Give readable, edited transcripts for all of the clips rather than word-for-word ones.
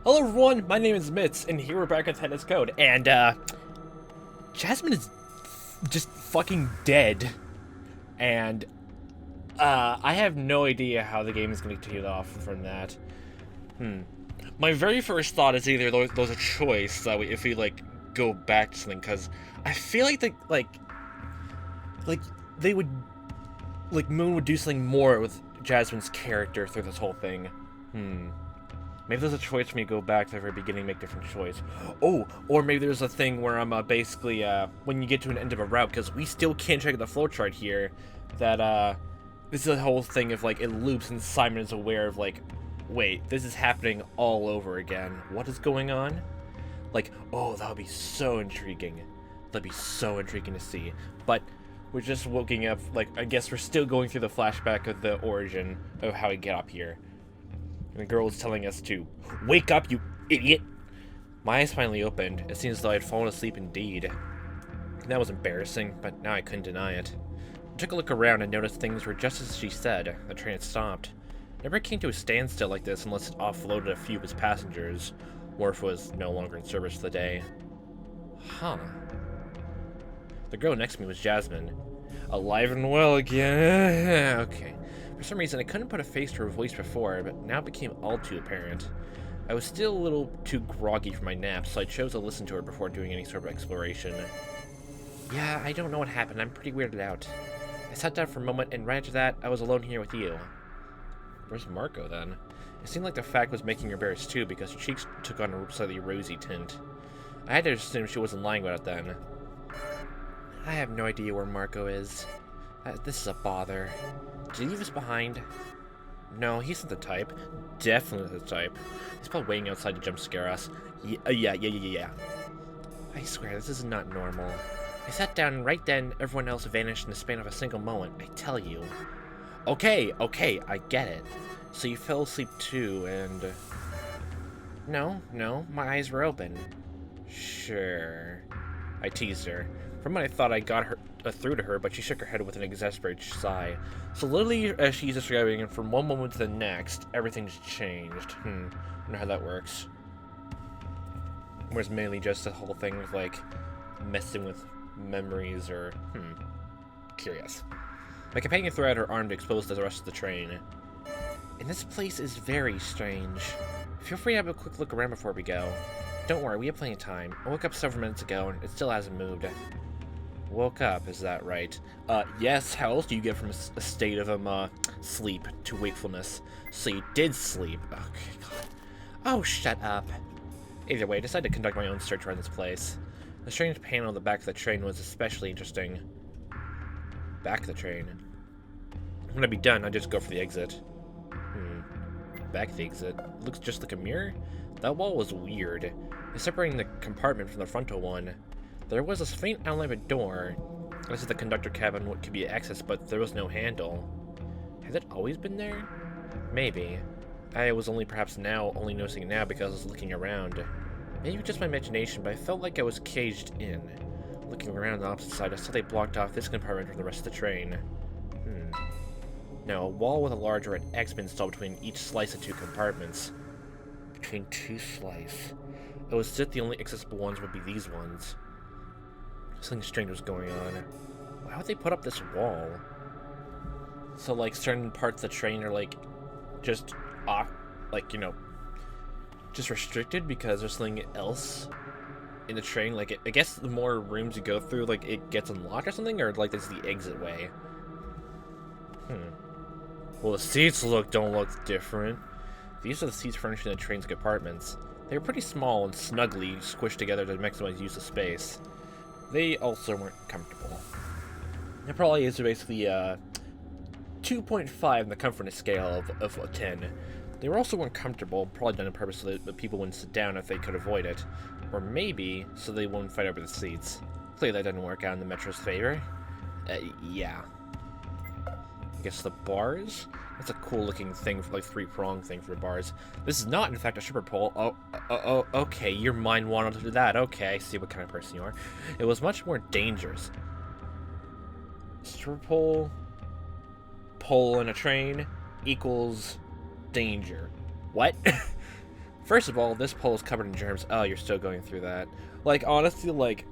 Hello everyone, my name is Mitz, and here we're back with Tennis Code, and Jasmine is just fucking dead, and I have no idea how the game is going to continue off from that. My very first thought is either there's a choice that if we like go back to something, because I feel like they would, like Moon would do something more with Jasmine's character through this whole thing. Maybe there's a choice for me to go back to the very beginning and make a different choice. Oh, or maybe there's a thing where I'm basically, when you get to an end of a route, because we still can't check the flowchart here, that, this is a whole thing of, like, it loops and Simon is aware of, like, wait, this is happening all over again. What is going on? Like, oh, that would be so intriguing. That'd be so intriguing to see. But we're just waking up, like, I guess we're still going through the flashback of the origin of how we get up here. And the girl is telling us to wake up, you idiot. My eyes finally opened. It seems as though I had fallen asleep indeed. That was embarrassing, but now I couldn't deny it. I took a look around and noticed things were just as she said. The train had stopped. It never came to a standstill like this unless it offloaded a few of its passengers. Wharf was no longer in service for the day. Huh. The girl next to me was Jasmine. Alive and well again. Okay. For some reason, I couldn't put a face to her voice before, but now it became all too apparent. I was still a little too groggy for my nap, so I chose to listen to her before doing any sort of exploration. Yeah, I don't know what happened. I'm pretty weirded out. I sat down for a moment, and right after that, I was alone here with you. Where's Marco, then? It seemed like the fact was making her embarrassed, too, because her cheeks took on a slightly rosy tint. I had to assume she wasn't lying about it then. I have no idea where Marco is. This is a bother. Did he leave us behind? No, he's not the type. Definitely the type. He's probably waiting outside to jump scare us. Yeah. I swear, this is not normal. I sat down and right then, everyone else vanished in the span of a single moment, I tell you. Okay, I get it. So you fell asleep too, and... No, my eyes were open. Sure. I teased her. For a moment I thought I got her through to her, but she shook her head with an exasperated sigh. So literally, as she's describing it, from one moment to the next, everything's changed. I wonder how that works. Whereas mainly just the whole thing of, like, messing with memories or, curious. My companion threw out her arm to expose the rest of the train. And this place is very strange. Feel free to have a quick look around before we go. Don't worry, we have plenty of time. I woke up several minutes ago, and it still hasn't moved. Woke up, is that right? Yes, how else do you get from a state of, sleep to wakefulness? So you did sleep. Okay, God. Oh, shut up. Either way, I decided to conduct my own search around this place. The strange panel on the back of the train was especially interesting. Back of the train. When I be done, I just go for the exit. Back of the exit. Looks just like a mirror? That wall was weird. It's separating the compartment from the frontal one. There was a faint outline of a door. This is the conductor cabin, what could be accessed, but there was no handle. Has it always been there? Maybe. I was perhaps only noticing it now because I was looking around. Maybe just my imagination, but I felt like I was caged in. Looking around on the opposite side, I saw they blocked off this compartment from the rest of the train. Now, a wall with a large red X been installed between each slice of two compartments. Between two slices. It was as if the only accessible ones would be these ones. Something strange was going on. Why would they put up this wall? So, like, certain parts of the train are, like, just off, like, just restricted because there's something else in the train. Like, I guess the more rooms you go through, like, it gets unlocked or something, or, like, this is the exit way. Well, the seats don't look different. These are the seats furnishing the train's compartments. They were pretty small and snugly squished together to maximize use of space. They also weren't comfortable. It probably is basically 2.5 in the comfortness scale of a 10. They were also uncomfortable, probably done on purpose so that people wouldn't sit down if they could avoid it. Or maybe so they wouldn't fight over the seats. Clearly that didn't work out in the Metro's favor. Yeah. I guess the bars? That's a cool looking thing for, like, three-prong thing for bars. This is not, in fact, a stripper pole. Okay, your mind wandered to that. Okay, I see what kind of person you are. It was much more dangerous. Stripper pole in a train equals danger. What? First of all, this pole is covered in germs. Oh, you're still going through that. Like, honestly, like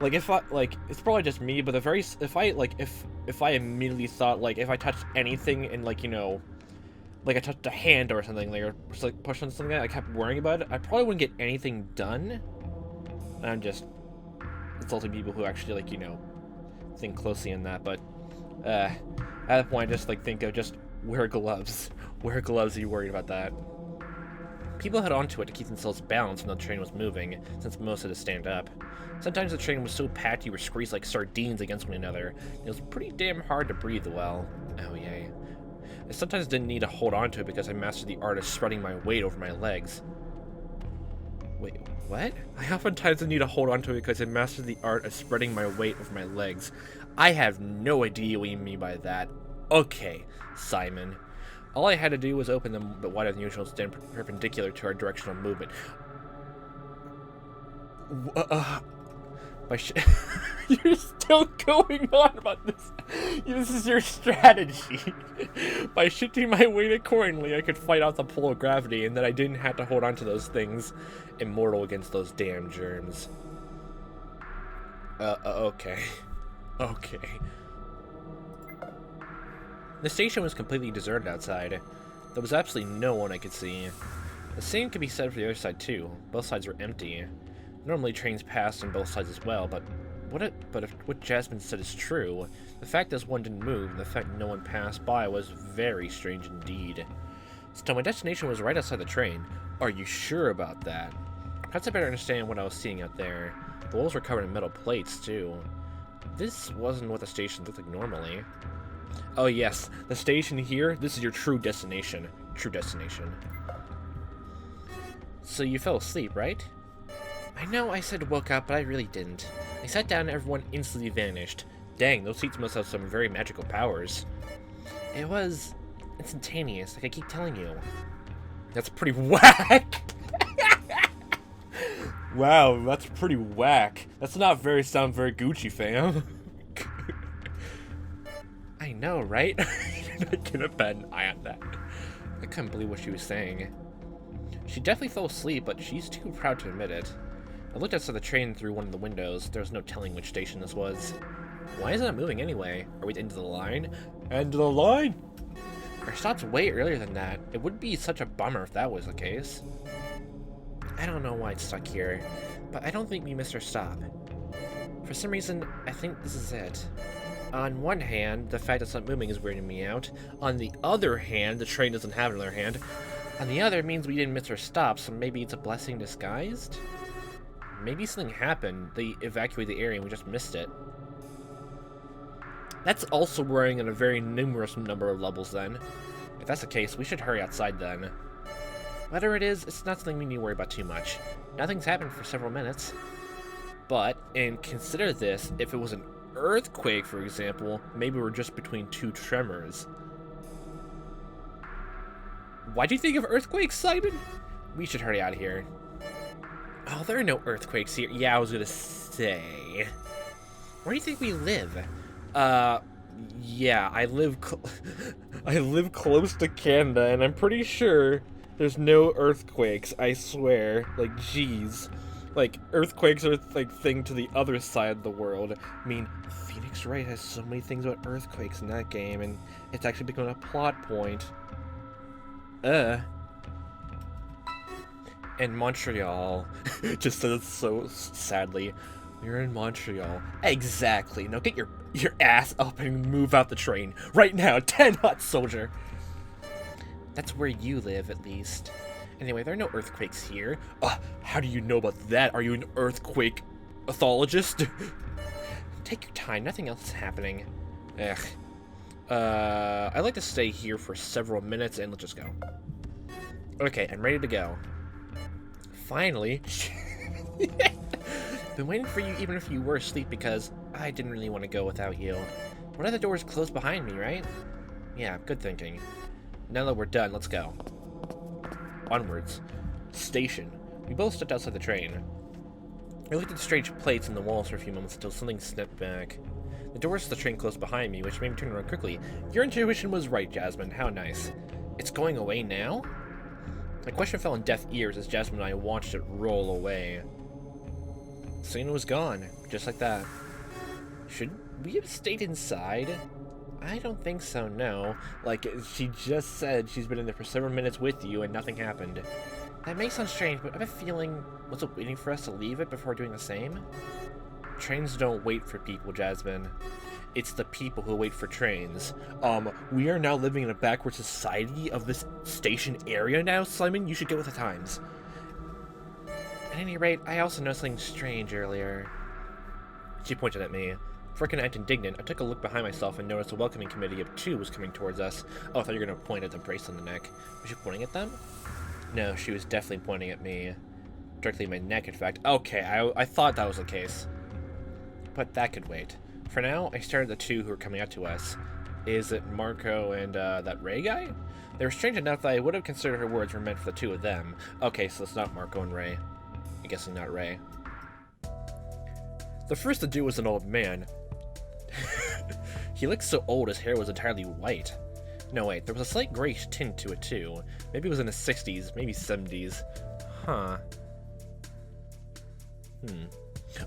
if I, like, it's probably just me, but if I immediately thought, like, if I touched anything and, like, you know, like I touched a hand or something, like, or just, like, pushed on something, I kept worrying about it, I probably wouldn't get anything done. And I'm just insulting people who actually, like, you know, think closely on that, but, at that point, I just, like, think of just wear gloves. Wear gloves if you're worried about that. People held onto it to keep themselves balanced when the train was moving, since most had to stand up. Sometimes the train was so packed you were squeezed like sardines against one another. It was pretty damn hard to breathe well. Oh yay. I sometimes didn't need to hold onto it because I mastered the art of spreading my weight over my legs. Wait, what? I oftentimes need to hold onto it because I mastered the art of spreading my weight over my legs. I have no idea what you mean by that. Okay, Simon. All I had to do was open them but wider than usual, stand perpendicular to our directional movement. You're still going on about this. This is your strategy. By shifting my weight accordingly, I could fight off the pull of gravity, and then I didn't have to hold on to those things. Immortal against those damn germs. Okay. Okay. The station was completely deserted outside. There was absolutely no one I could see. The same could be said for the other side too. Both sides were empty. Normally trains passed on both sides as well, but if what Jasmine said is true, the fact that one didn't move and the fact no one passed by was very strange indeed. Still, my destination was right outside the train. Are you sure about that? Perhaps I better understand what I was seeing out there. The walls were covered in metal plates too. This wasn't what the station looked like normally. Oh yes, the station here, this is your true destination. True destination. So you fell asleep, right? I know I said woke up, but I really didn't. I sat down and everyone instantly vanished. Dang, those seats must have some very magical powers. It was instantaneous, like I keep telling you. That's pretty whack! Wow, that's pretty whack. That's not sound very Gucci, fam. I know, right? You're not gonna bet an eye on that. I couldn't believe what she was saying. She definitely fell asleep, but she's too proud to admit it. I looked outside the train through one of the windows. There was no telling which station this was. Why isn't it moving anyway? Are we at the end of the line? End of the line? Our stop's way earlier than that. It would be such a bummer if that was the case. I don't know why it's stuck here, but I don't think we missed our stop. For some reason, I think this is it. On one hand, the fact that it's not moving is weirding me out. On the other hand, the train doesn't have another hand. On the other, it means we didn't miss our stop, so maybe it's a blessing disguised? Maybe something happened. They evacuated the area and we just missed it. That's also worrying on a very numerous number of levels then. If that's the case, we should hurry outside then. Whatever it is, it's not something we need to worry about too much. Nothing's happened for several minutes. But, and consider this, if it was an earthquake, for example, maybe we're just between two tremors. Why'd you think of earthquakes, Simon? We should hurry out of here. Oh, there are no earthquakes here. Yeah, I was gonna say. Where do you think we live? Yeah, I live close to Canada, and I'm pretty sure there's no earthquakes, I swear. Like, jeez. Like, earthquakes are, like, thing to the other side of the world. I mean, Phoenix Wright has so many things about earthquakes in that game, and it's actually become a plot point. In Montreal. Just says it so sadly. You're in Montreal. Exactly. Now get your ass up and move out the train. Right now, 10 hot soldier. That's where you live, at least. Anyway, there are no earthquakes here. How do you know about that? Are you an earthquake pathologist? Take your time. Nothing else is happening. Ugh. I'd like to stay here for several minutes and let's just go. Okay, I'm ready to go. Finally. Been waiting for you even if you were asleep because I didn't really want to go without you. One of the doors closed behind me, right? Yeah, good thinking. Now that we're done, let's go. Onwards. Station. We both stepped outside the train. I looked at the strange plates in the walls for a few moments until something snapped back. The doors to the train closed behind me, which made me turn around quickly. Your intuition was right, Jasmine. How nice. It's going away now? The question fell on deaf ears as Jasmine and I watched it roll away. Selena was gone, just like that. Should we have stayed inside? I don't think so, no. Like, she just said she's been in there for several minutes with you and nothing happened. That may sound strange, but I have a feeling, was it waiting for us to leave it before doing the same? Trains don't wait for people, Jasmine. It's the people who wait for trains. We are now living in a backward society of this station area now, Simon. You should get with the times. At any rate, I also noticed something strange earlier. She pointed at me. Before I could act indignant, I took a look behind myself and noticed a welcoming committee of 2 was coming towards us. Oh, I thought you were going to point at the brace on the neck. Was she pointing at them? No, she was definitely pointing at me. Directly at my neck, in fact. Okay, I thought that was the case. But that could wait. For now, I stared at the 2 who were coming up to us. Is it Marco and that Ray guy? They were strange enough that I would have considered her words were meant for the 2 of them. Okay, so it's not Marco and Ray. I'm guessing not Ray. The first to do was an old man. He looked so old his hair was entirely white. No, wait, there was a slight grayish tint to it too. Maybe it was in the 60s, maybe 70s. Huh.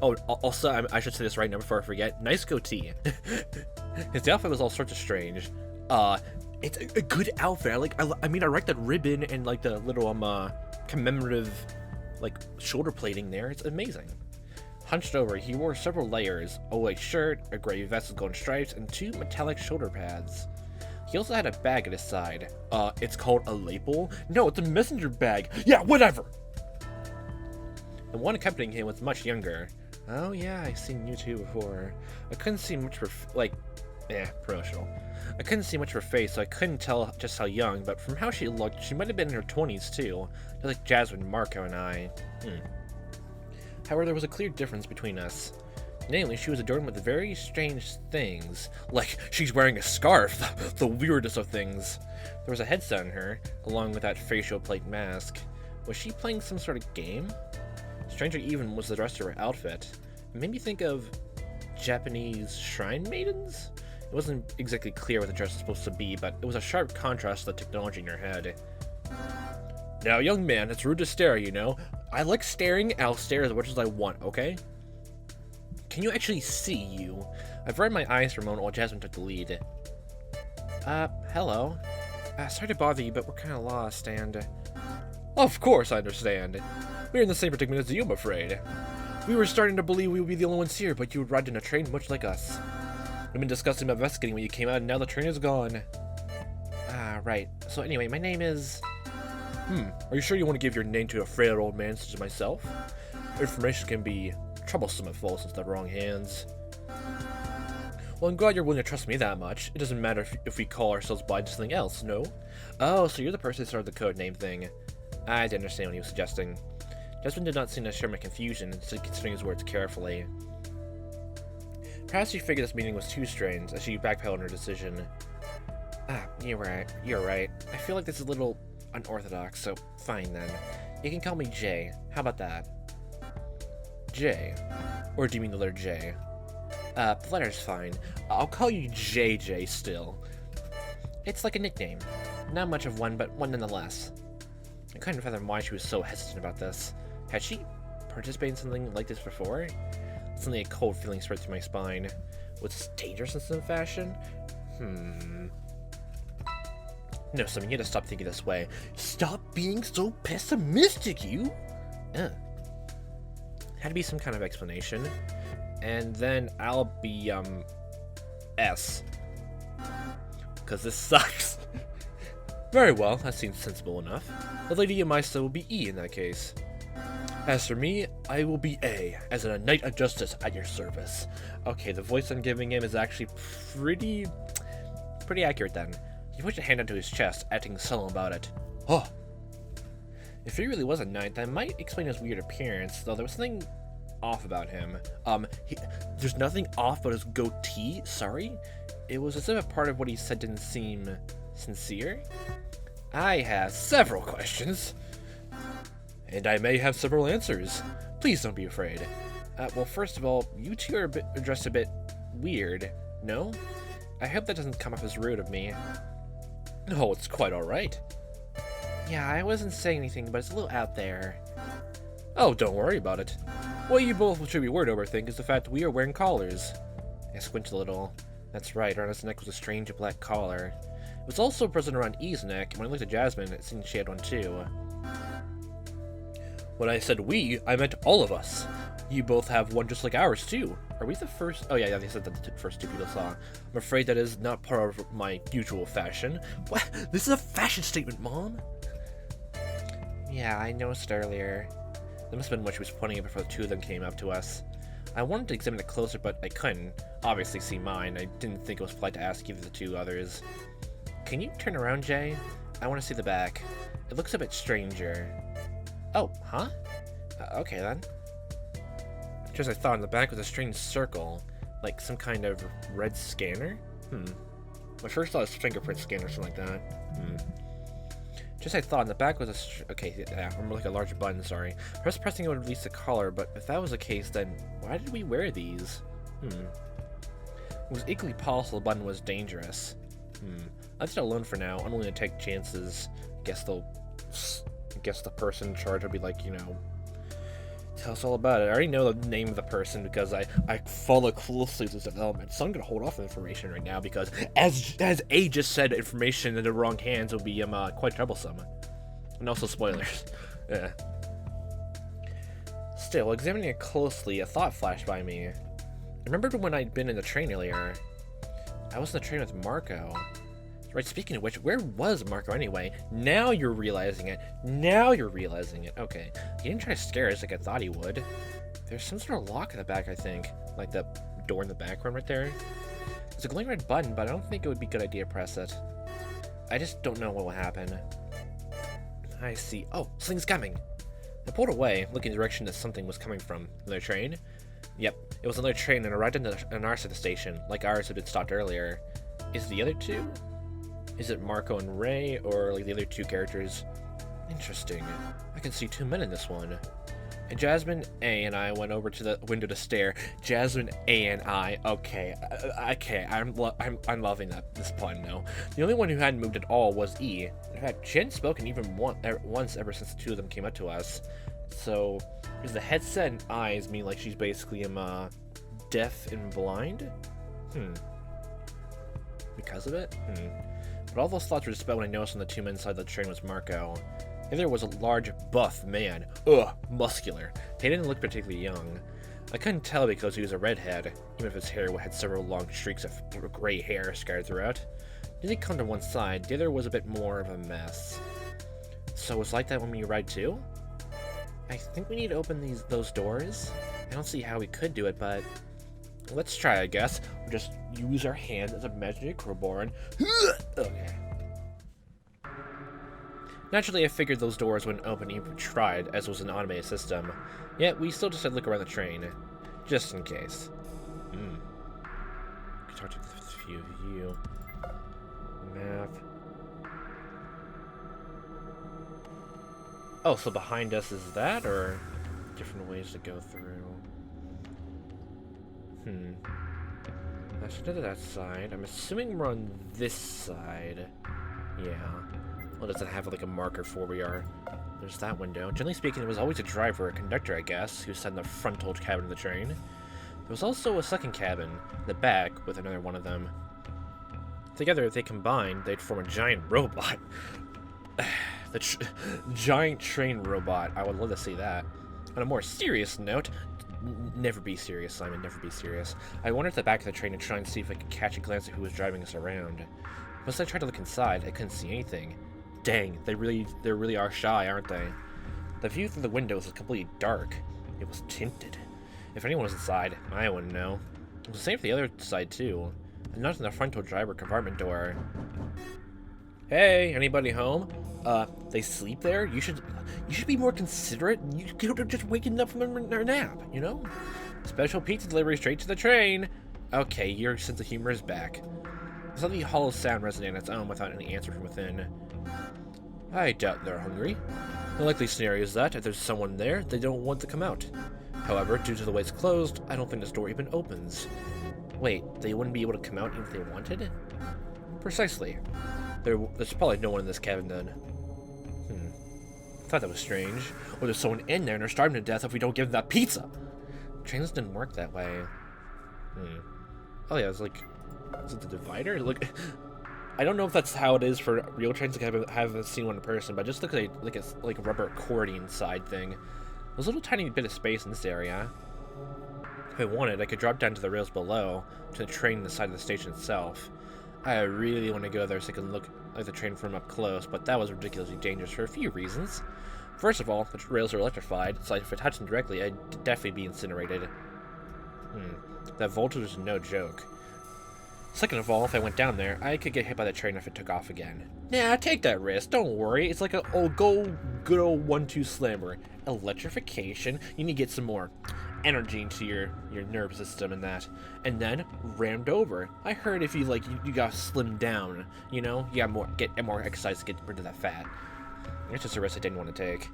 Oh, also, I should say this right now before I forget. Nice goatee. His outfit was all sorts of strange. It's a good outfit. I mean, I like that ribbon and like the little commemorative like shoulder plating there. It's amazing. Hunched over, he wore several layers: a white shirt, a gray vest with golden stripes, and 2 metallic shoulder pads. He also had a bag at his side. It's called a lapel? No, it's a messenger bag. Yeah, whatever. The one accompanying him was much younger. Oh yeah, I've seen you 2 before. I couldn't see much for promotional. I couldn't see much of her face, so I couldn't tell just how young, but from how she looked, she might have been in her 20s too. Just like Jasmine, Marco, and I. However, there was a clear difference between us. Namely, she was adorned with very strange things. Like, she's wearing a scarf, the weirdest of things. There was a headset on her, along with that facial plate mask. Was she playing some sort of game? Stranger even was the rest of her outfit. It made me think of Japanese shrine maidens? It wasn't exactly clear what the dress was supposed to be, but it was a sharp contrast to the technology in her head. Now, young man, it's rude to stare, you know. I like staring, I'll stare as much as I want, okay? Can you actually see you? I've read my eyes for a moment while Jasmine took the lead. Hello. Sorry to bother you, but we're kind of lost, and... Of course I understand. We're in the same predicament as you, I'm afraid. We were starting to believe we would be the only ones here, but you would ride in a train much like us. We've been discussing about investigating when you came out, and now the train is gone. Right. So anyway, my name is... Are you sure you want to give your name to a frail old man such as myself? Information can be troublesome if falls into the wrong hands. Well, I'm glad you're willing to trust me that much. It doesn't matter if we call ourselves by something else, no? Oh, so you're the person who started the code name thing. I didn't understand what he was suggesting. Jasmine did not seem to share my confusion, instead considering his words carefully. Perhaps she figured this meeting was too strange, as she backpedaled on her decision. You're right. I feel like this is a little unorthodox, so fine then. You can call me Jay. How about that? Jay? Or do you mean the letter J? The letter's fine. I'll call you JJ still. It's like a nickname. Not much of one, but one nonetheless. I couldn't fathom why she was so hesitant about this. Had she participated in something like this before? Suddenly a cold feeling spread through my spine. Was this dangerous in some fashion? No, Simon, you gotta stop thinking this way. Stop being so pessimistic, you! Had to be some kind of explanation. And then I'll be, S. Because this sucks. Very well, that seems sensible enough. The Lady Yamaisa will be E in that case. As for me, I will be A, as in a knight of justice at your service. Okay, the voice I'm giving him is actually pretty accurate then. He pushed a hand onto his chest, acting sullen about it. Oh! If he really was a knight, that might explain his weird appearance, though there was something off about him. There's nothing off but his goatee? Sorry? It was as if a part of what he said didn't seem sincere? I have several questions. And I may have several answers. Please don't be afraid. Well, first of all, you two are dressed a bit weird, no? I hope that doesn't come off as rude of me. No, it's quite alright. Yeah, I wasn't saying anything, but it's a little out there. Oh, don't worry about it. What you both should be worried over, I think, is the fact that we are wearing collars. I squinted a little. That's right, around his neck was a strange black collar. It was also present around E's neck, and when I looked at Jasmine, it seemed she had one too. When I said we, I meant all of us. You both have one just like ours, too. Are we the first? Oh, yeah, they said that the first two people saw. I'm afraid that is not part of my usual fashion. What? This is a fashion statement, Mom? Yeah, I noticed earlier. That must have been what she was pointing at before the two of them came up to us. I wanted to examine it closer, but I couldn't. Obviously see mine. I didn't think it was polite to ask either of the two others. Can you turn around, Jay? I want to see the back. It looks a bit stranger. Oh, huh? Okay then. Just as I thought, in the back was a strange circle, like some kind of red scanner. My first thought was fingerprint scanner or something like that. Just as I thought, in the back was a okay, yeah, or like a large button. Sorry, perhaps pressing it would release the collar. But if that was the case, then why did we wear these? It was equally possible the button was dangerous. I'll leave it alone for now. I'm only gonna take chances. Guess the person in charge will be like, you know, tell us all about it. I already know the name of the person because I follow closely this development. So I'm gonna hold off on information right now because, as A just said, information in the wrong hands will be quite troublesome, and also spoilers. Yeah. Still, examining it closely, a thought flashed by me. I remembered when I'd been in the train earlier. I was in the train with Marco. Right, speaking of which, where was Marco anyway? Now you're realizing it. Okay. He didn't try to scare us like I thought he would. There's some sort of lock in the back, I think. Like the door in the background right there. There's a glowing red button, but I don't think it would be a good idea to press it. I just don't know what will happen. I see. Oh, something's coming. I pulled away, looking in the direction that something was coming from. Another train? Yep, it was another train and arrived on our side of the station, like ours had been stopped earlier. Is the other two? Is it Marco and Ray, or like the other two characters? Interesting. I can see two men in this one. And Jasmine A and I went over to the window to stare. Jasmine A and I. Okay. I'm loving this pun now. The only one who hadn't moved at all was E. In fact, she hadn't spoken even once ever since the two of them came up to us. So, does the headset and eyes mean like she's basically deaf and blind? Because of it? But all those thoughts were dispelled when I noticed on the two men inside the train was Marco. The other was a large, buff man. Muscular. He didn't look particularly young. I couldn't tell because he was a redhead, even if his hair had several long streaks of gray hair scattered throughout. He did come to one side, the other was a bit more of a mess. So it was like that when we arrived too? I think we need to open those doors. I don't see how we could do it, but let's try, I guess. We'll just use our hands as a imaginary crowbar and... Okay. Naturally, I figured those doors wouldn't open even if we tried, as it was an automated system. Yet, we still decided to look around the train. Just in case. Could talk to a few of you. Map. Oh, so behind us is that, or different ways to go through? I should go to that side. I'm assuming we're on this side. Yeah. Well, does it have like a marker for where we are? There's that window. Generally speaking, there was always a driver or conductor, I guess, who sat in the frontal cabin of the train. There was also a second cabin in the back with another one of them. Together, if they combined, they'd form a giant robot. The giant train robot. I would love to see that. On a more serious note, never be serious, Simon, never be serious. I wandered to the back of the train to try and see if I could catch a glance at who was driving us around. Once I tried to look inside, I couldn't see anything. Dang, they really are shy, aren't they? The view through the windows was completely dark. It was tinted. If anyone was inside, I wouldn't know. It was the same for the other side, too. I knocked on the frontal driver compartment door. Hey, anybody home? They sleep there? You should be more considerate. You could have just waken up from their nap, you know? Special pizza delivery straight to the train. Okay, your sense of humor is back. I saw the hollow sound resonate on its own without any answer from within. I doubt they're hungry. The likely scenario is that if there's someone there, they don't want to come out. However, due to the way it's closed, I don't think this door even opens. Wait, they wouldn't be able to come out even if they wanted? Precisely. There's probably no one in this cabin then. thought that was strange. Or there's someone in there and they're starving to death if we don't give them that pizza. Trains didn't work that way. Oh yeah, it's like, is it the divider? Look, I don't know if that's how it is for real trains. Like I haven't seen one in person, but it just looks like a rubber accordion side thing. There's a little tiny bit of space in this area. If I wanted, I could drop down to the rails below to the train on the side of the station itself. I really want to go there so I can look at the train from up close, but that was ridiculously dangerous for a few reasons. First of all, the rails are electrified, so if I touched them directly, I'd definitely be incinerated. That voltage is no joke. Second of all, if I went down there, I could get hit by the train if it took off again. Nah, take that risk, don't worry. It's like a good old 1-2 slammer. Electrification, you need to get some more energy into your nerve system and that. And then, rammed over. I heard if you gotta slim down, you know? You gotta get more exercise to get rid of that fat. It's just a risk I didn't want to take.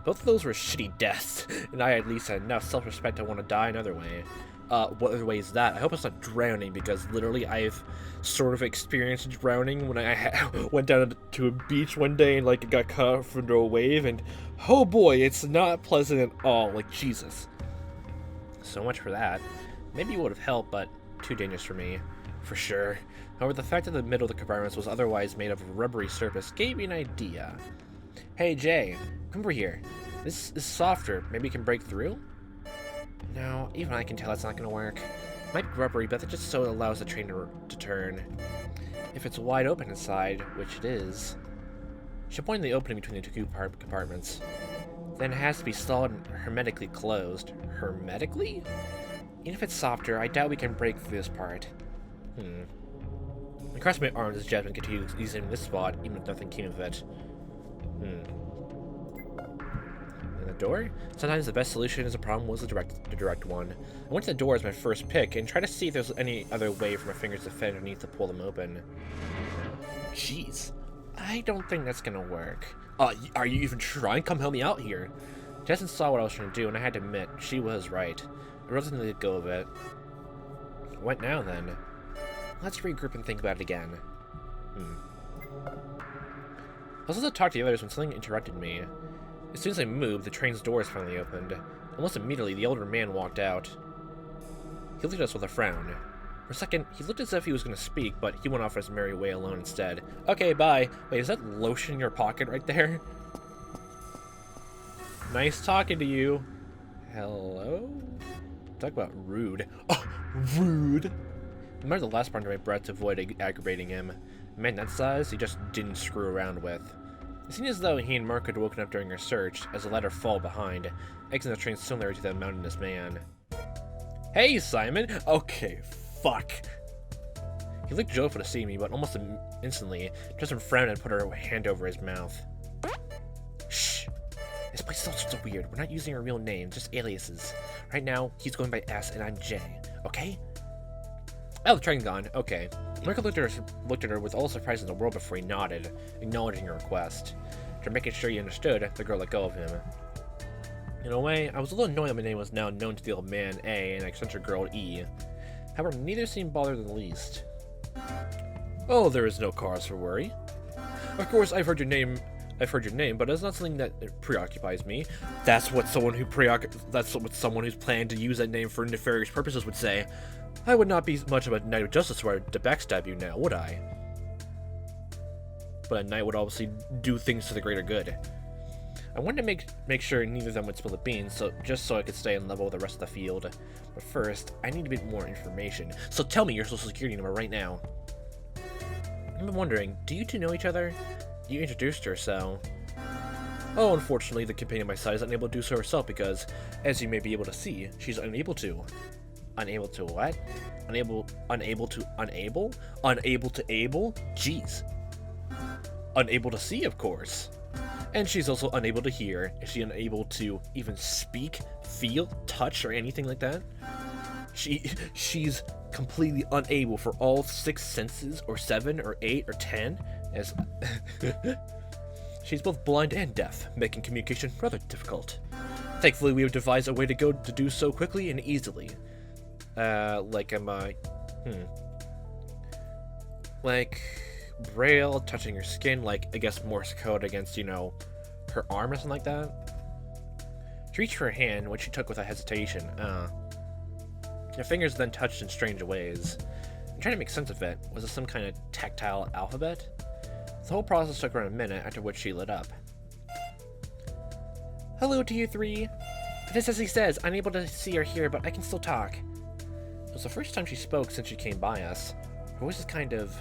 Both of those were shitty deaths, and I at least had enough self-respect to want to die another way. What other way is that? I hope it's not drowning, because literally I've sort of experienced drowning when I went down to a beach one day and like got cut off under a wave, and oh boy, it's not pleasant at all. Like, Jesus. So much for that. Maybe it would have helped, but too dangerous for me, for sure. However, the fact that the middle of the compartments was otherwise made of a rubbery surface gave me an idea. Hey Jay, come over here. This is softer. Maybe you can break through? No, even I can tell that's not going to work. It might be rubbery, but that just so allows the train to turn. If it's wide open inside, which it is, she'll point in the opening between the two compartments. Then it has to be solid and hermetically closed. Hermetically? Even if it's softer, I doubt we can break through this part. I crossed my arms as Jasmine continued examining this spot, even if nothing came of it. And the door? Sometimes the best solution is a problem was the direct one. I went to the door as my first pick and tried to see if there's any other way for my fingers to fit underneath to pull them open. Jeez. I don't think that's gonna work. Are you even trying? Come help me out here. Jasmine saw what I was trying to do, and I had to admit, she was right. I wasn't going to let go of it. What now, then? Let's regroup and think about it again. I was also talking to the others when something interrupted me. As soon as I moved, the train's doors finally opened. Almost immediately, the older man walked out. He looked at us with a frown. For a second, he looked as if he was going to speak, but he went off his merry way alone instead. Okay, bye. Wait, is that lotion in your pocket right there? Nice talking to you. Hello? Talk about rude. Oh, rude! I remember the last part of my breath to avoid aggravating him. A man that size, he just didn't screw around with. It seemed as though he and Mark had woken up during our search, as the latter fall behind, exiting the train similar to the mountainous man. Hey, Simon! Okay, fuck. He looked joyful to see me, but almost instantly, Justin frowned and put her hand over his mouth. Shh! This place is all sorts of weird. We're not using our real names, just aliases. Right now, he's going by S and I'm J, okay? Oh, the train's gone. Okay. Marco looked at her with all the surprise in the world before he nodded, acknowledging her request. After making sure he understood, the girl let go of him. In a way, I was a little annoyed that my name was now known to the old man A and the eccentric girl E. However, neither seemed bothered in the least. Oh, there is no cause for worry. Of course, I've heard your name, but it's not something that preoccupies me. That's what someone who's planning to use that name for nefarious purposes would say. I would not be much of a knight of justice were I to backstab you now, would I? But a knight would obviously do things to the greater good. I wanted to make sure neither of them would spill the beans, just so I could stay on level with the rest of the field. But first, I need a bit more information. So tell me your social security number right now. I've been wondering, do you two know each other? You introduced her, so... Oh, unfortunately, the companion on my side is unable to do so herself because, as you may be able to see, she's unable to. Unable to what? Unable to able? Jeez. Unable to see, of course. And she's also unable to hear. Is she unable to even speak, feel, touch, or anything like that? She's completely unable for all 6 senses, or 7, or 8, or 10, as... She's both blind and deaf, making communication rather difficult. Thankfully, we have devised a way to do so quickly and easily. Like Braille touching her skin, like, I guess Morse code against, you know, her arm or something like that. She reached for her hand, which she took without hesitation. Her fingers then touched in strange ways. I'm trying to make sense of it. Was it some kind of tactile alphabet? The whole process took around a minute, after which she lit up. Hello to you three. It is as he says, unable to see or hear, but I can still talk. It was the first time she spoke since she came by us. Her voice is kind of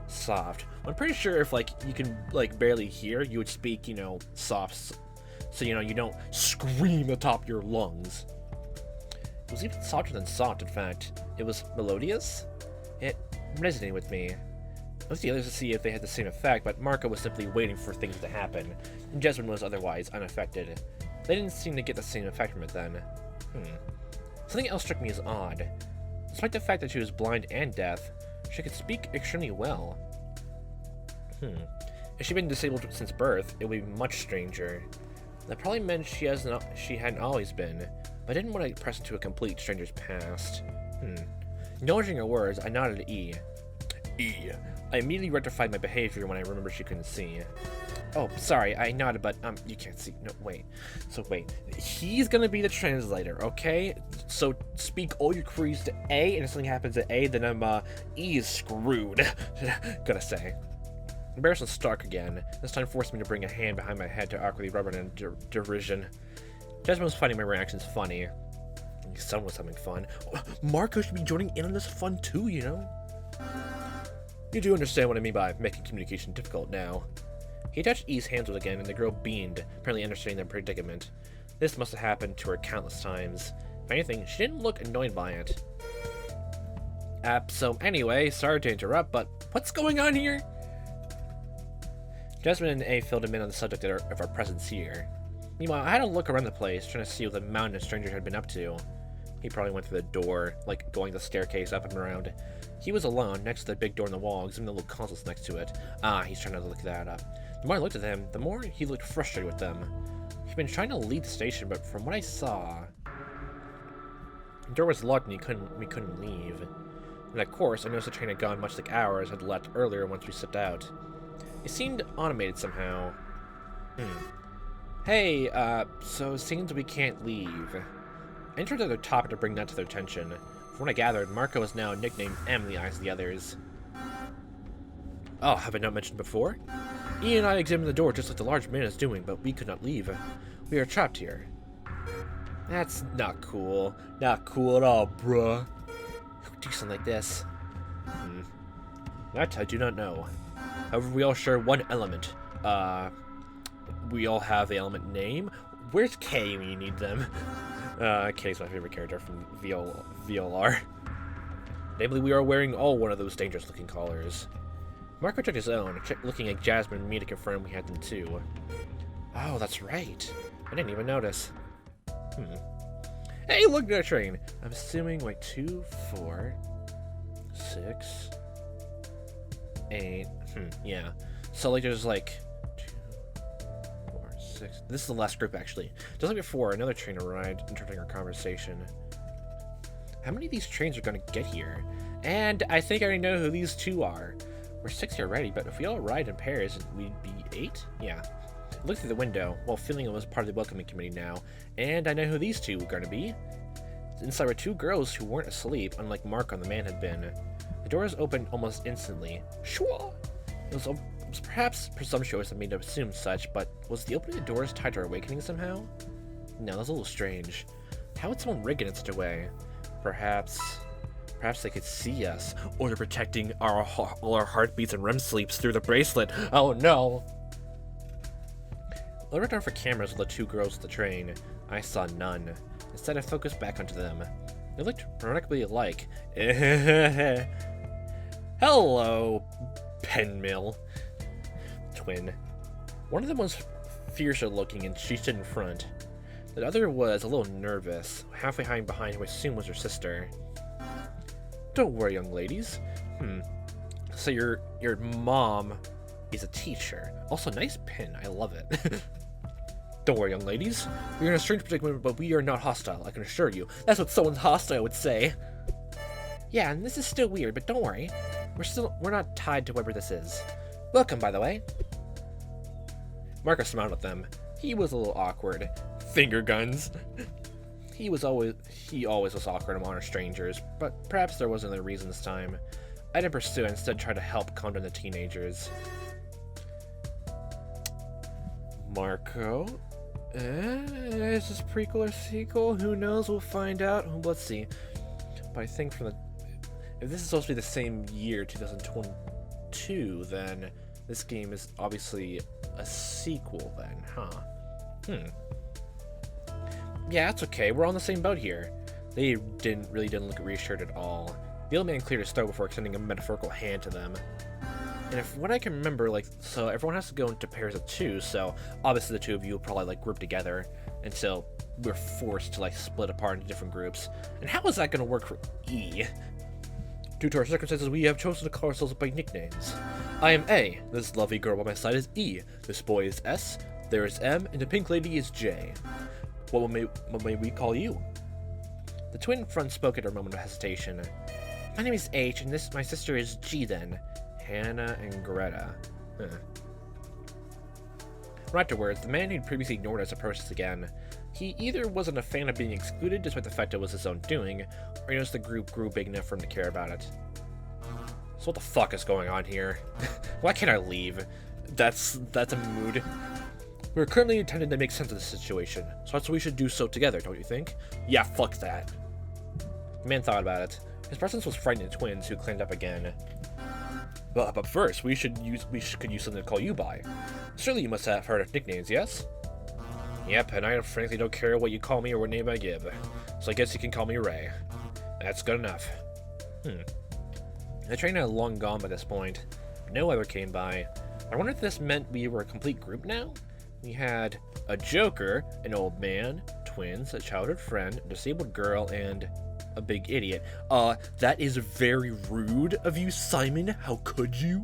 soft. I'm pretty sure if, like, you can, like, barely hear, you would speak, you know, soft. So, you know, you don't scream at the top of your lungs. It was even softer than soft, in fact. It was melodious. It resonated with me. I looked at the others to see if they had the same effect, but Marco was simply waiting for things to happen, and Jasmine was otherwise unaffected. They didn't seem to get the same effect from it then. Something else struck me as odd. Despite the fact that she was blind and deaf, she could speak extremely well. If she'd been disabled since birth, it would be much stranger. That probably meant she hadn't always been, but I didn't want to press into a complete stranger's past. Acknowledging her words, I nodded E. I immediately rectified my behavior when I remembered she couldn't see. Oh, sorry, I nodded, but, you can't see. No, wait. So, wait. He's gonna be the translator, okay? So, speak all your queries to A, and if something happens to A, then E is screwed. Gotta say. Embarrassment struck again. This time forced me to bring a hand behind my head to awkwardly rub it in derision. Jasmine was finding my reactions funny. Someone was having fun. Marco should be joining in on this fun too, you know? You do understand what I mean by making communication difficult now. He touched E's hands again, and the girl beamed, apparently understanding their predicament. This must have happened to her countless times. If anything, she didn't look annoyed by it. So anyway, sorry to interrupt, but what's going on here? Jasmine and A filled him in on the subject of our presence here. Meanwhile, I had a look around the place, trying to see what the mountain stranger had been up to. He probably went through the door, like going the staircase up and around. He was alone, next to the big door in the wall, examining the little consoles next to it. He's trying to look that up. The more I looked at him, the more he looked frustrated with them. He'd been trying to leave the station, but from what I saw, the door was locked and we couldn't leave. And of course, I noticed the train had gone much like ours had left earlier once we stepped out. It seemed automated somehow. Hey, so it seems we can't leave. I entered the topic to bring that to their attention. From what I gathered, Marco is now nicknamed M in the eyes of the others. Oh, have I not mentioned before? E and I examined the door just like the large man is doing, but we could not leave. We are trapped here. That's not cool. Not cool at all, bruh. Who would do something like this? That I do not know. However, we all share one element. We all have the element name. Where's K when you need them? K's my favorite character from VLR. Namely, we are wearing all one of those dangerous-looking collars. Marco checked his own, looking at Jasmine and me to confirm we had them too. Oh, that's right. I didn't even notice. Hey, look at that train. I'm assuming, wait, 2, 4, 6, 8. Yeah. So, like, there's like 2, 4, 6. This is the last group, actually. Just like before, another train arrived, interrupting our conversation. How many of these trains are going to get here? And I think I already know who these two are. We're 6 here already, but if we all ride in pairs, we'd be 8? Yeah. I looked through the window, while feeling it was part of the welcoming committee now, and I know who these two were going to be. Inside were 2 girls who weren't asleep, unlike Marco and the man had been. The doors opened almost instantly. Shwa! It was perhaps presumptuous of me to assume such, but was the opening of the doors tied to our awakening somehow? No, that's a little strange. How would someone rig it in such a way? Perhaps they could see us, or they're protecting all our heartbeats and REM sleeps through the bracelet. Oh no! I looked down for cameras with the 2 girls at the train. I saw none. Instead, I focused back onto them. They looked remarkably alike. Hello, Penmill. Twin. One of them was fiercer looking and she stood in front. The other was a little nervous, halfway behind who I assumed was her sister. Don't worry, young ladies. So your mom is a teacher. Also, nice pin. I love it. Don't worry, young ladies. We are in a strange predicament, but we are not hostile, I can assure you. That's what someone hostile would say. Yeah, and this is still weird, but don't worry. We're not tied to whoever this is. Welcome, by the way. Marco smiled at them. He was a little awkward. Finger guns. He always was awkward among strangers, but perhaps there wasn't a reason this time. I didn't pursue it, instead tried to help calm down the teenagers. Marco? Is this prequel or sequel? Who knows? We'll find out. Let's see. But I think if this is supposed to be the same year, 2022, then this game is obviously a sequel then, huh? Yeah, that's okay. We're on the same boat here. They didn't look reassured at all. The old man cleared his throat before extending a metaphorical hand to them. And if what I can remember, so everyone has to go into pairs of 2, so obviously the 2 of you will probably, group together until we're forced to, split apart into different groups. And how is that going to work for E? Due to our circumstances, we have chosen to call ourselves by nicknames. I am A. This lovely girl by my side is E. This boy is S. There is M. And the pink lady is J. What may we call you? The twin in front spoke at a moment of hesitation. My name is H, and my sister is G then. Hannah and Greta. Right afterwards, the man who'd previously ignored us approached us again. He either wasn't a fan of being excluded despite the fact it was his own doing, or he noticed the group grew big enough for him to care about it. So what the fuck is going on here? Why can't I leave? That's a mood. We're currently intending to make sense of the situation, so that's why we should do so together, don't you think? Yeah, fuck that. The man thought about it. His presence was frightening the twins, who climbed up again. Well, but first, we could use something to call you by. Surely you must have heard of nicknames, yes? Yep, and I frankly don't care what you call me or what name I give. So I guess you can call me Ray. That's good enough. The train had long gone by this point. No other came by. I wonder if this meant we were a complete group now? We had a joker, an old man, twins, a childhood friend, a disabled girl, and a big idiot. That is very rude of you, Simon. How could you?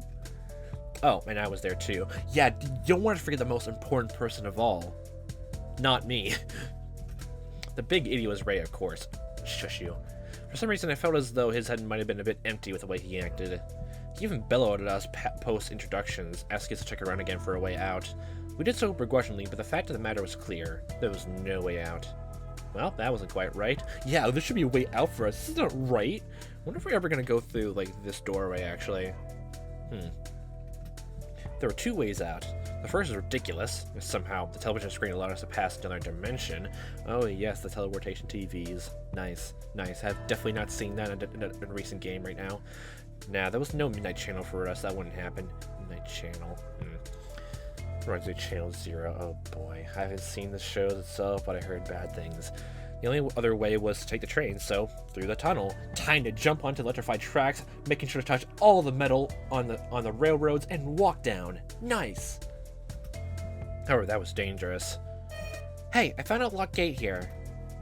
Oh, and I was there too. Yeah, you don't want to forget the most important person of all. Not me. The big idiot was Ray, of course. Shush you. For some reason, I felt as though his head might have been a bit empty with the way he acted. He even bellowed at us post-introductions, asking us to check around again for a way out. We did so begrudgingly, but the fact of the matter was clear. There was no way out. Well, that wasn't quite right. Yeah, there should be a way out for us. This isn't right. I wonder if we're ever going to go through, this doorway, actually. There were 2 ways out. The first is ridiculous. Somehow, the television screen allowed us to pass into another dimension. Oh yes, the teleportation TVs. Nice, nice. I've definitely not seen that in a recent game right now. Nah, there was no Midnight Channel for us. That wouldn't happen. Midnight Channel. Runs to Channel 0. Oh boy. I haven't seen the shows itself, but I heard bad things. The only other way was to take the train, so through the tunnel. Time to jump onto electrified tracks, making sure to touch all the metal on the railroads and walk down. Nice. However, that was dangerous. Hey, I found a locked gate here.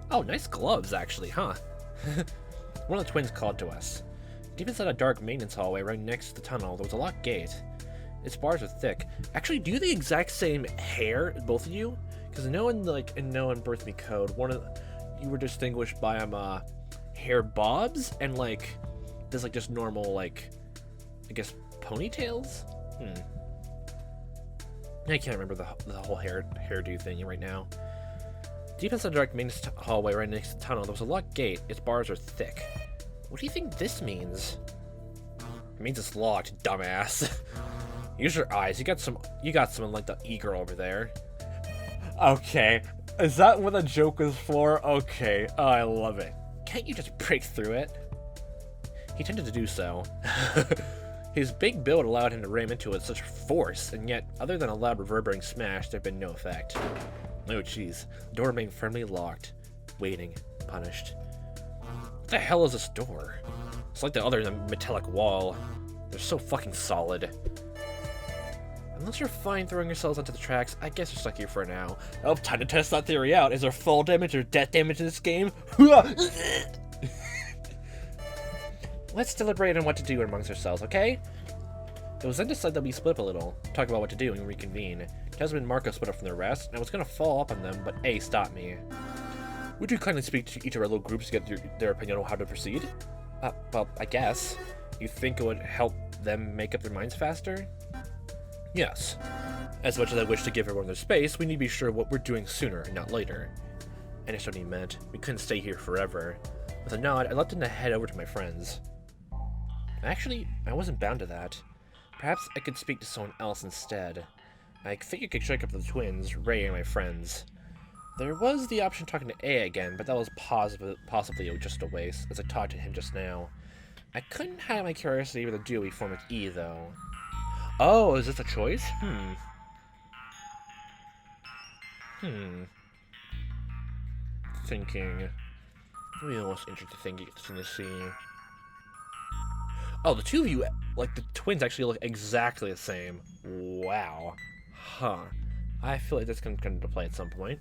Oh, nice gloves, actually, huh? One of the twins called to us. Deep inside a dark maintenance hallway right next to the tunnel, there was a locked gate. Its bars are thick. Actually, do you the exact same hair, both of you? Because in in Birth Me Code, you were distinguished by hair bobs and there's just normal I guess ponytails. I can't remember the whole hairdo thing right now. Deep inside the dark maintenance hallway right next to the tunnel, there was a locked gate. Its bars are thick. What do you think this means? It means it's locked, dumbass. Use your eyes. You got someone like the e-girl over there. Okay. Is that what the joke was for? Okay. Oh, I love it. Can't you just break through it? He tended to do so. His big build allowed him to ram into it with such force, and yet, other than a loud reverberating smash, there had been no effect. Oh jeez. The door remained firmly locked. Waiting. Punished. What the hell is this door? It's like the other metallic wall. They're so fucking solid. Unless you're fine throwing yourselves onto the tracks, I guess you're stuck here for now. Oh, time to test that theory out. Is there fall damage or death damage in this game? Let's deliberate on what to do amongst ourselves, okay? It was then decided that we split up a little, talk about what to do, and reconvene. Jasmine and Marco split up from the rest, and I was going to follow up on them, but A stopped me. Would you kindly speak to each of our little groups to get their opinion on how to proceed? Well, I guess. You think it would help them make up their minds faster? Yes. As much as I wish to give everyone their space, we need to be sure what we're doing sooner, not later. I understood what he meant. We couldn't stay here forever. With a nod, I leapt in to head over to my friends. Actually, I wasn't bound to that. Perhaps I could speak to someone else instead. I think I could shake up the twins, Ray and my friends. There was the option of talking to A again, but that was possibly just a waste, as I talked to him just now. I couldn't hide my curiosity with a duo we formed with E, though. Oh, is this a choice? Thinking. Really the most interesting thing to see. Oh, the two of you, like the twins, actually look exactly the same. Wow. Huh. I feel like that's going to come into play at some point.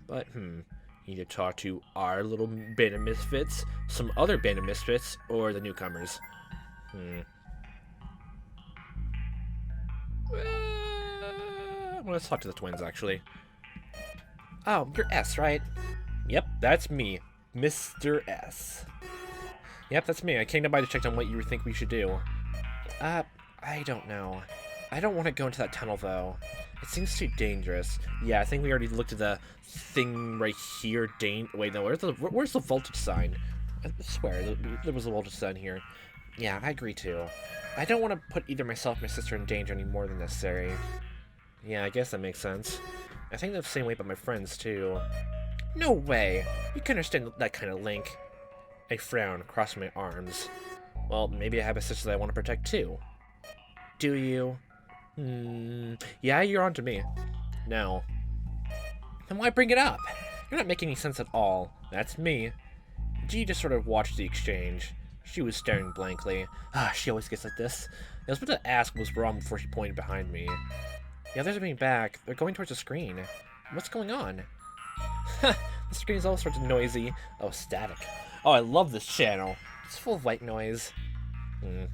But, you need to talk to our little band of misfits, some other band of misfits, or the newcomers. Well, let's talk to the twins, actually. Oh, you're S, right? Yep, that's me. Mr. S. Yep, that's me. I came by to check on what you think we should do. I don't know. I don't want to go into that tunnel, though. It seems too dangerous. Yeah, I think we already looked at the thing right here. Wait, no, where's the voltage sign? I swear, there was a voltage sign here. Yeah, I agree, too. I don't want to put either myself or my sister in danger any more than necessary. Yeah, I guess that makes sense. I think the same way about my friends, too. No way! You can understand that kind of link. I frown, crossing my arms. Well, maybe I have a sister that I want to protect, too. Do you? Yeah, you're on to me. No. Then why bring it up? You're not making any sense at all. That's me. G just sort of watched the exchange. She was staring blankly. She always gets like this. I was about to ask what was wrong before she pointed behind me. The others are being back. They're going towards the screen. What's going on? The screen's all sorts of noisy. Oh, static. Oh, I love this channel. It's full of white noise. Now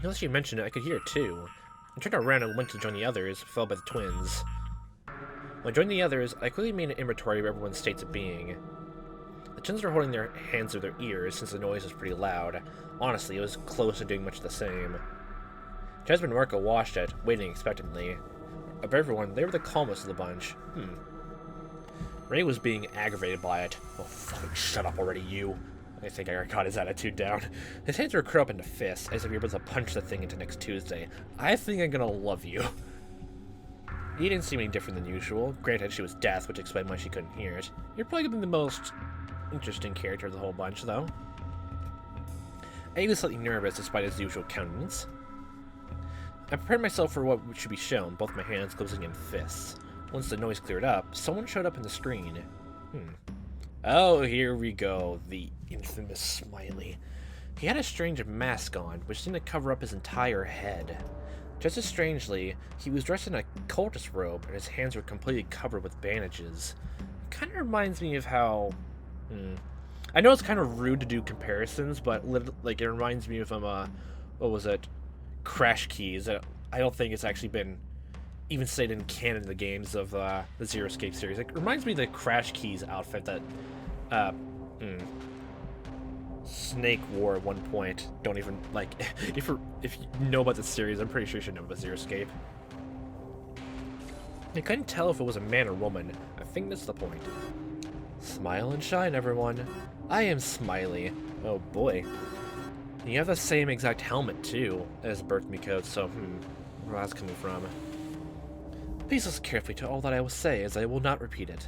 that you mentioned it, I could hear it too. I turned around and went to join the others, followed by the twins. When I joined the others, I quickly made an inventory of everyone's states of being. The twins were holding their hands to their ears since the noise was pretty loud. Honestly, it was close to doing much the same. Jasmine and Marco watched it, waiting expectantly. Of everyone, they were the calmest of the bunch. Ray was being aggravated by it. Oh, fucking shut up already, you. I think I got his attitude down. His hands were curled up into fists, as if he was about to punch the thing into next Tuesday. I think I'm gonna love you. He didn't seem any different than usual. Granted, she was deaf, which explained why she couldn't hear it. You're probably gonna be the most interesting character of the whole bunch, though. A was slightly nervous, despite his usual countenance. I prepared myself for what should be shown, both my hands closing in fists. Once the noise cleared up, someone showed up in the screen. Oh, here we go. The infamous Smiley. He had a strange mask on, which seemed to cover up his entire head. Just as strangely, he was dressed in a cultist robe, and his hands were completely covered with bandages. It kind of reminds me of how... I know it's kind of rude to do comparisons, but like it reminds me of what was it? Crash Keys. I don't think it's actually been even stated in canon in the games of the Zero Escape series. It reminds me of the Crash Keys outfit that Snake wore at one point. Don't even, like, if you know about the series, I'm pretty sure you should know about Zero Escape. I couldn't tell if it was a man or woman. I think that's the point. Smile and shine, everyone. I am Smiley. Oh boy. You have the same exact helmet, too, as Birth Me Code, so, where that's coming from. Please listen carefully to all that I will say, as I will not repeat it.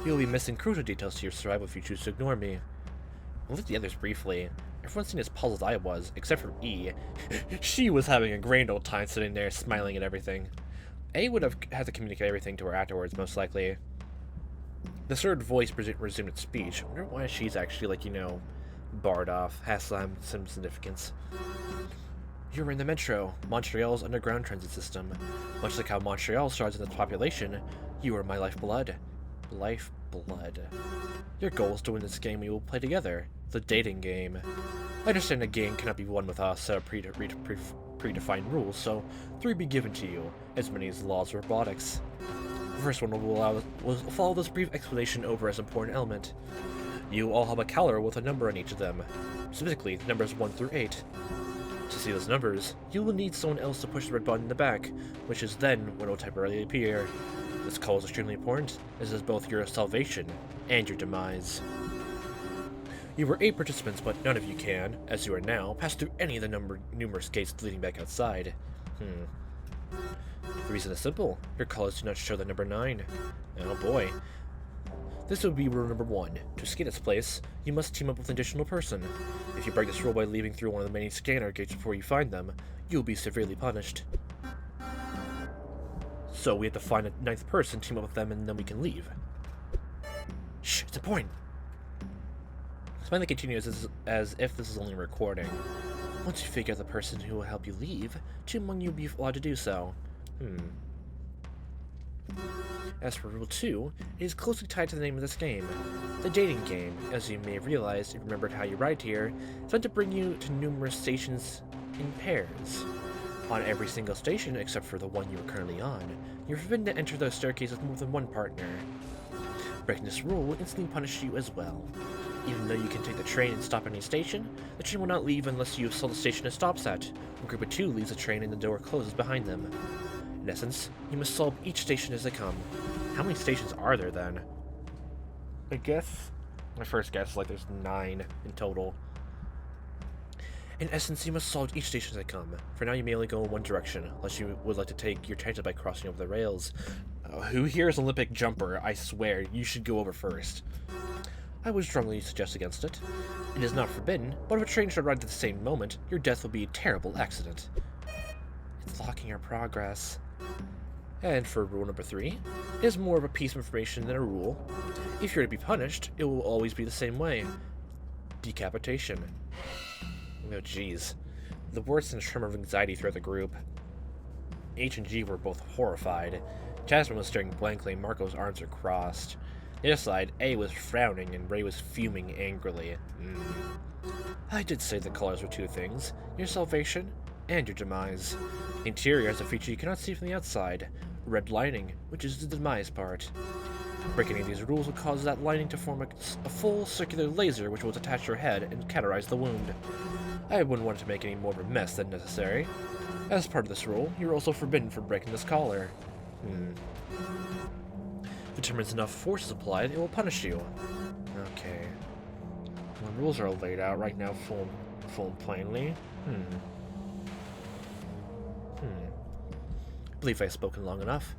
You will be missing crucial details to your survival if you choose to ignore me. I looked at the others briefly. Everyone seemed as puzzled as I was, except for E. She was having a grand old time sitting there, smiling at everything. A would have had to communicate everything to her afterwards, most likely. The third voice resumed its speech. I wonder why she's actually, like, barred off. Has some significance. You were in the metro, Montreal's underground transit system. Much like how Montreal starts in its population, you are my lifeblood. Lifeblood. Your goal is to win this game we will play together. The dating game. I understand a game cannot be won without a set of predefined rules, so 3 be given to you, as many as the laws of robotics. The first one will follow this brief explanation over as an important element. You all have a calendar with a number on each of them. Specifically, numbers 1 through 8. To see those numbers, you will need someone else to push the red button in the back, which is then when it will temporarily appear. This call is extremely important, as it is both your salvation and your demise. You were 8 participants, but none of you can, as you are now, pass through any of the numerous gates leading back outside. The reason is simple. Your colors do not show the number 9. Oh boy. This would be rule number 1. To skate its place, you must team up with an additional person. If you break this rule by leaving through one of the many scanner gates before you find them, you will be severely punished. So we have to find a 9th person, team up with them, and then we can leave. Shh, it's important. Smiley continues as if this is only a recording. Once you figure out the person who will help you leave, 2 among you will be allowed to do so. As for Rule 2, it is closely tied to the name of this game. The dating game, as you may have realized if you remembered how you arrived here, is meant to bring you to numerous stations in pairs. On every single station, except for the one you are currently on, you're forbidden to enter the staircase with more than one partner. Breaking this rule will instantly punish you as well. Even though you can take the train and stop at any station, the train will not leave unless you have sold the station it stops at. When Group of 2 leaves the train and the door closes behind them. In essence, you must solve each station as they come. How many stations are there then? I guess my first guess is like there's 9 in total. In essence, you must solve each station as they come. For now, you may only go in one direction, unless you would like to take your chances by crossing over the rails. Who here is an Olympic jumper? I swear, you should go over first. I would strongly suggest against it. It is not forbidden, but if a train should arrive at the same moment, your death will be a terrible accident. It's locking our progress. And for rule number 3, it is more of a piece of information than a rule. If you're to be punished, it will always be the same way. Decapitation. Oh jeez. The words sent a tremor of anxiety throughout the group. H and G were both horrified. Jasmine was staring blankly and Marco's arms were crossed. On the other side, A was frowning and Ray was fuming angrily. I did say the colors were 2 things, your salvation and your demise. The interior has a feature you cannot see from the outside, red lining, which is the demise part. Breaking any of these rules will cause that lining to form a full circular laser which will attach your head and cauterize the wound. I wouldn't want to make any more of a mess than necessary. As part of this rule, you're also forbidden from breaking this collar. If it determines enough force is applied, it will punish you. Okay. The rules are laid out right now full and plainly. I believe I've spoken long enough.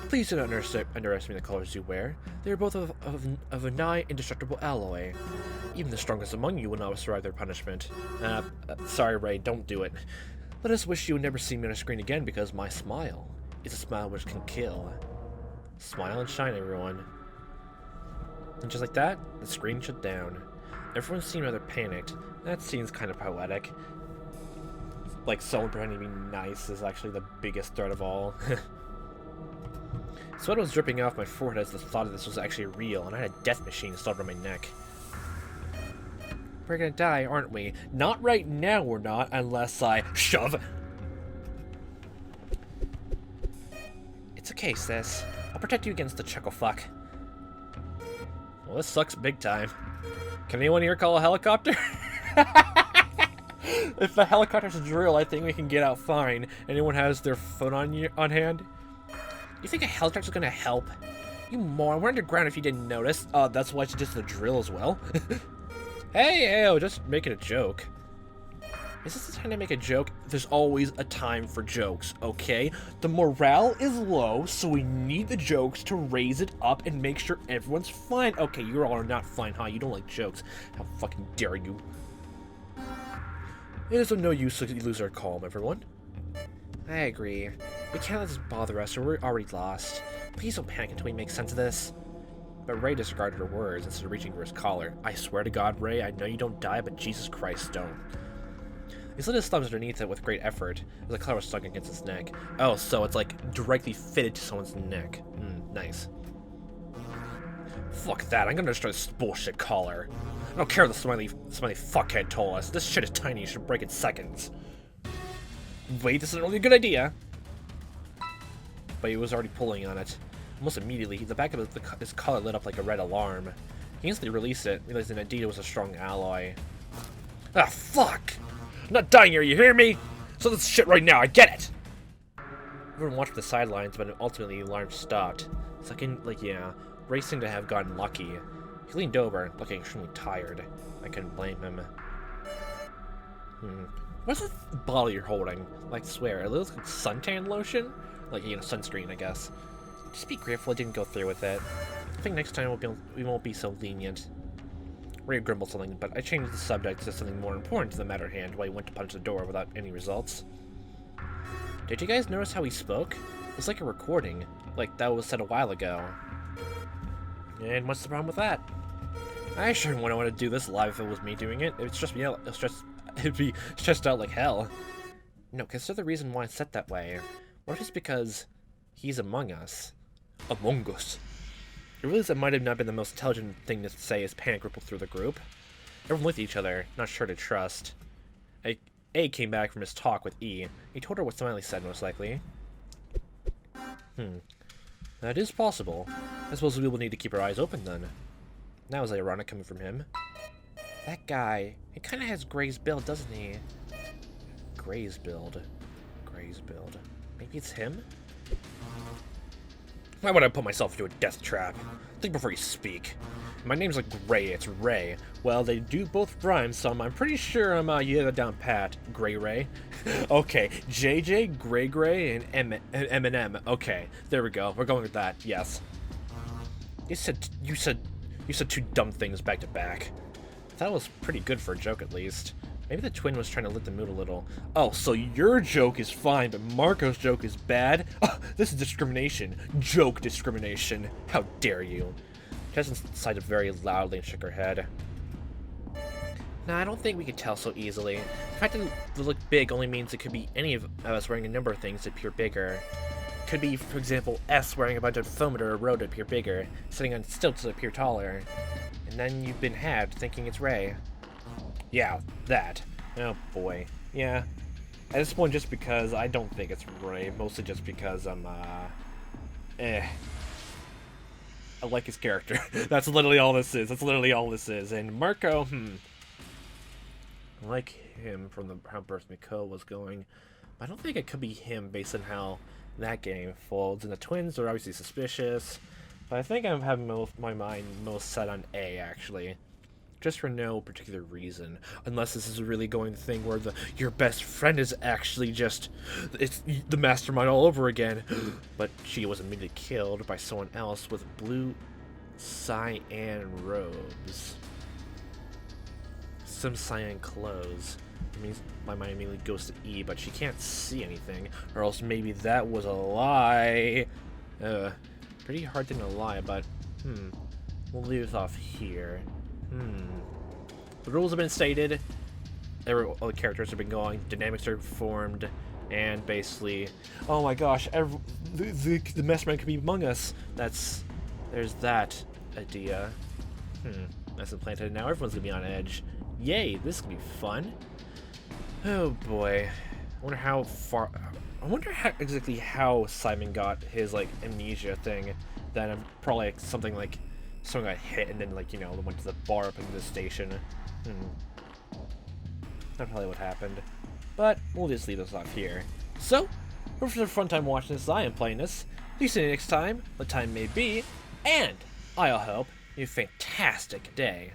Please do not underestimate the colors you wear. They are both of a nigh indestructible alloy. Even the strongest among you will not survive their punishment. Sorry, Ray, don't do it. Let us wish you would never see me on a screen again because my smile is a smile which can kill. Smile and shine, everyone. And just like that, the screen shut down. Everyone seemed rather panicked. That seems kind of poetic. Like, someone pretending to be nice is actually the biggest threat of all. Sweat was dripping off my forehead as the thought of this was actually real, and I had a death machine installed around my neck. We're gonna die, aren't we? Not right now, we're not, unless I shove. It's okay, sis. I'll protect you against the chuckle fuck. Well, this sucks big time. Can anyone here call a helicopter? If the helicopter's a drill, I think we can get out fine. Anyone has their phone on hand? You think a helicopter's gonna help? You moron, we're underground if you didn't notice. That's why it's just a drill as well. Hey, just making a joke. Is this the time to make a joke? There's always a time for jokes, okay? The morale is low, so we need the jokes to raise it up and make sure everyone's fine. Okay, you all are not fine, huh? You don't like jokes. How fucking dare you? It is of no use to lose our calm, everyone. I agree. We can't let this bother us, or we're already lost. Please don't panic until we make sense of this. But Ray disregarded her words instead of reaching for his collar. I swear to God, Ray, I know you don't die, but Jesus Christ, don't. He slid his thumbs underneath it with great effort, as the collar was stuck against his neck. Oh, so it's like directly fitted to someone's neck. Nice. Fuck that, I'm gonna destroy this bullshit collar. I don't care what the Smiley fuckhead told us. This shit is tiny, you should break in seconds. Wait, this isn't really a good idea. But he was already pulling on it. Almost immediately, the back of his collar lit up like a red alarm. He instantly released it, realizing indeed it was a strong alloy. Ah, fuck! I'm not dying here, you hear me? So this shit right now, I get it! Everyone watched from the sidelines, but ultimately the alarm stopped. It's racing to have gotten lucky. He leaned over, looking extremely tired. I couldn't blame him. What's this bottle you're holding? I swear, it looks like suntan lotion? Sunscreen, I guess. Just be grateful I didn't go through with it. I think next time we won't be so lenient. Ray grumbled something, but I changed the subject to something more important to the matter at hand while he went to punch the door without any results. Did you guys notice how he spoke? It was like a recording, like that was said a while ago. And what's the problem with that? I sure wouldn't want to do this live if it was me doing it. It'd stress me out. It'd be stressed out like hell. No, consider the reason why it's set that way. What if it's because he's among us? Among us? I realized that might have not been the most intelligent thing to say as panic rippled through the group. Everyone looked at each other, not sure to trust. A came back from his talk with E. He told her what Smiley said, most likely. That is possible. I suppose we will need to keep our eyes open, then. That was ironic coming from him. That guy, he kind of has Gray's build, doesn't he? Gray's build. Gray's build. Maybe it's him? Why would I put myself into a death trap? Think before you speak. My name's like Gray, it's Ray. Well, they do both rhyme, so I'm pretty sure you have it down pat. Gray Ray. Okay, JJ, Gray, and Eminem. Okay, there we go. We're going with that. Yes. You said two dumb things back to back. That was pretty good for a joke, at least. Maybe the twin was trying to lift the mood a little. Oh, so your joke is fine, but Marco's joke is bad? Oh, this is discrimination. Joke discrimination. How dare you? Jasmine sighed very loudly and shook her head. Nah, I don't think we could tell so easily. The fact that they look big only means it could be any of us wearing a number of things to appear bigger. It could be, for example, S wearing a bunch of foam or a road to appear bigger, sitting on stilts to appear taller. And then you've been had, thinking it's Ray. Yeah, that. Oh boy. Yeah. At this point, just because I don't think it's Ray, mostly just because I'm, I like his character. That's literally all this is. That's literally all this is. And Marco, I like him from how Birth Miko was going. But I don't think it could be him based on how that game folds. And the twins are obviously suspicious. But I think I'm having my mind most set on A, actually. Just for no particular reason. Unless this is really going the thing where your best friend is actually it's the mastermind all over again. But she was immediately killed by someone else with blue cyan robes. Some cyan clothes. It means my mind immediately goes to E, but she can't see anything. Or else maybe that was a lie. Pretty hard thing to lie, but we'll leave this off here. The rules have been stated. All the characters have been going. Dynamics are formed, and basically, oh my gosh, the mastermind could be among us. There's that idea. That's implanted. Now everyone's gonna be on edge. Yay! This could be fun. Oh boy, I wonder exactly how Simon got his amnesia thing. Then probably something like someone got hit and then went to the bar up in the station. That's probably what happened. But we'll just leave this off here. So, hope for a fun time watching this. I am playing this. See you next time, what time may be, and I'll hope you have a fantastic day.